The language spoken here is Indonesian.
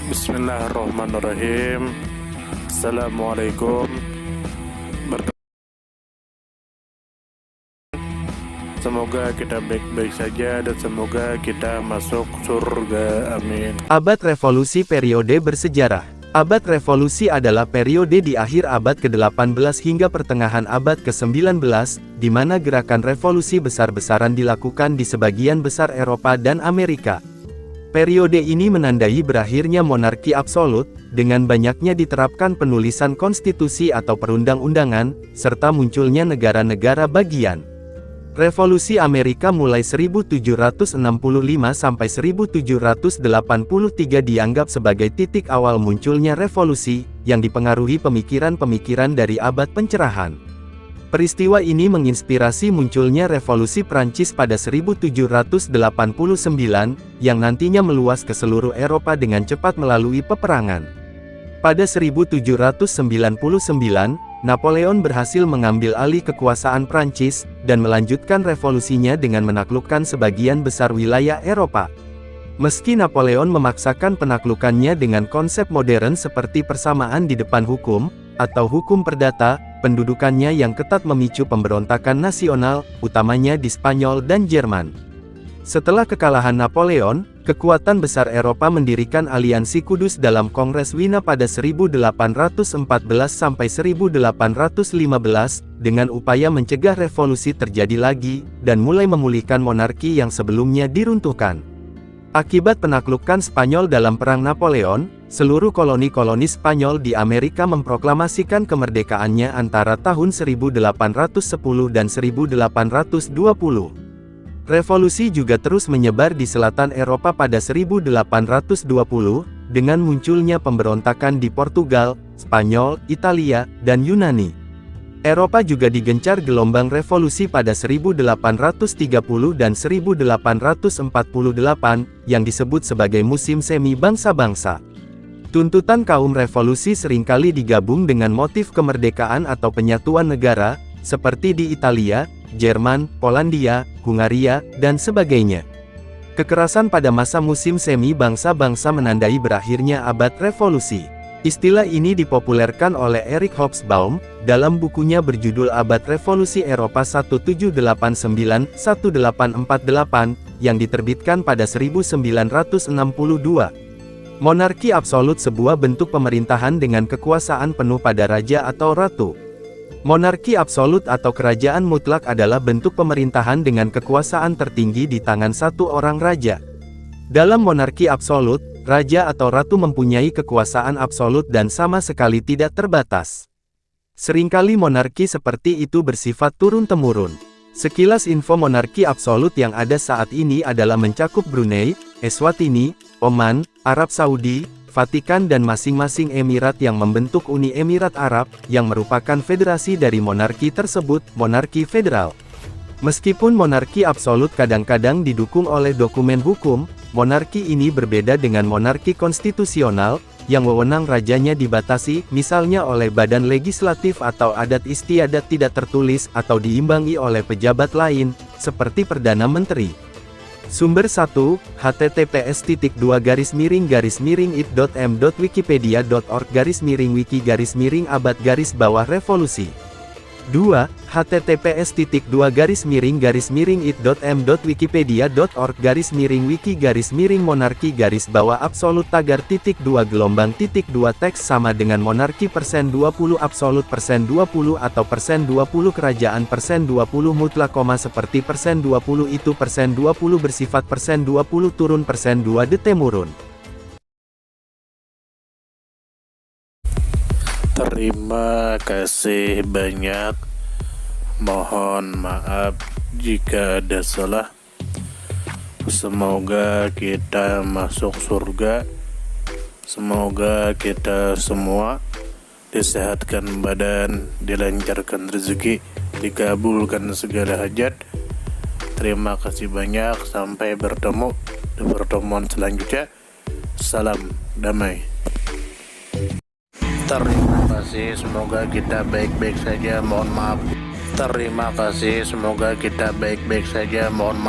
Bismillahirrahmanirrahim. Assalamualaikum. Semoga kita baik-baik saja dan semoga kita masuk surga. Amin. Abad Revolusi periode bersejarah. Abad Revolusi adalah periode di akhir abad ke-18 hingga pertengahan abad ke-19, di mana gerakan revolusi besar-besaran dilakukan di sebagian besar Eropa dan Amerika. Periode ini menandai berakhirnya monarki absolut, dengan banyaknya diterapkan penulisan konstitusi atau perundang-undangan, serta munculnya negara-negara bagian. Revolusi Amerika mulai 1765 sampai 1783 dianggap sebagai titik awal munculnya revolusi, yang dipengaruhi pemikiran-pemikiran dari abad pencerahan. Peristiwa ini menginspirasi munculnya revolusi Prancis pada 1789, yang nantinya meluas ke seluruh Eropa dengan cepat melalui peperangan. Pada 1799, Napoleon berhasil mengambil alih kekuasaan Prancis, dan melanjutkan revolusinya dengan menaklukkan sebagian besar wilayah Eropa. Meski Napoleon memaksakan penaklukannya dengan konsep modern seperti persamaan di depan hukum, atau hukum perdata, pendudukannya yang ketat memicu pemberontakan nasional, utamanya di Spanyol dan Jerman. Setelah kekalahan Napoleon, kekuatan besar Eropa mendirikan aliansi Kudus dalam Kongres Wina pada 1814 sampai 1815, dengan upaya mencegah revolusi terjadi lagi, dan mulai memulihkan monarki yang sebelumnya diruntuhkan. Akibat penaklukan Spanyol dalam Perang Napoleon, seluruh koloni-koloni Spanyol di Amerika memproklamasikan kemerdekaannya antara tahun 1810 dan 1820. Revolusi juga terus menyebar di selatan Eropa pada 1820, dengan munculnya pemberontakan di Portugal, Spanyol, Italia, dan Yunani. Eropa juga digencar gelombang revolusi pada 1830 dan 1848, yang disebut sebagai musim semi bangsa-bangsa. Tuntutan kaum revolusi seringkali digabung dengan motif kemerdekaan atau penyatuan negara, seperti di Italia, Jerman, Polandia, Hungaria, dan sebagainya. Kekerasan pada masa musim semi bangsa-bangsa menandai berakhirnya abad revolusi. Istilah ini dipopulerkan oleh Eric Hobsbawm, dalam bukunya berjudul Abad Revolusi Eropa 1789-1848, yang diterbitkan pada 1962. Monarki absolut sebuah bentuk pemerintahan dengan kekuasaan penuh pada raja atau ratu. Monarki absolut atau kerajaan mutlak adalah bentuk pemerintahan dengan kekuasaan tertinggi di tangan satu orang raja. Dalam monarki absolut, raja atau ratu mempunyai kekuasaan absolut dan sama sekali tidak terbatas. Seringkali monarki seperti itu bersifat turun-temurun. Sekilas info monarki absolut yang ada saat ini adalah mencakup Brunei, Eswatini, Oman, Arab Saudi, Vatikan dan masing-masing emirat yang membentuk Uni Emirat Arab, yang merupakan federasi dari monarki tersebut, monarki federal. Meskipun monarki absolut kadang-kadang didukung oleh dokumen hukum, monarki ini berbeda dengan monarki konstitusional, yang wewenang rajanya dibatasi, misalnya oleh badan legislatif atau adat istiadat tidak tertulis, atau diimbangi oleh pejabat lain, seperti Perdana Menteri. Sumber 1, https://it.m.wikipedia.org/wiki-abad-revolusi. 2. https://it.m.wiki-monarki-absolut-2 teks sama dengan monarki %20 absolut %20 atau %20 kerajaan %20 mutlak, seperti %20 itu %20 bersifat %20 turun %2 detemurun. Terima kasih banyak. Mohon maaf jika ada salah. Semoga kita masuk surga. Semoga kita semua disehatkan badan, dilancarkan rezeki, dikabulkan segala hajat. Terima kasih banyak. Sampai bertemu di pertemuan selanjutnya. Salam damai. Terima kasih, semoga kita baik-baik saja. Mohon maaf. Terima kasih, semoga kita baik-baik saja. Mohon maaf.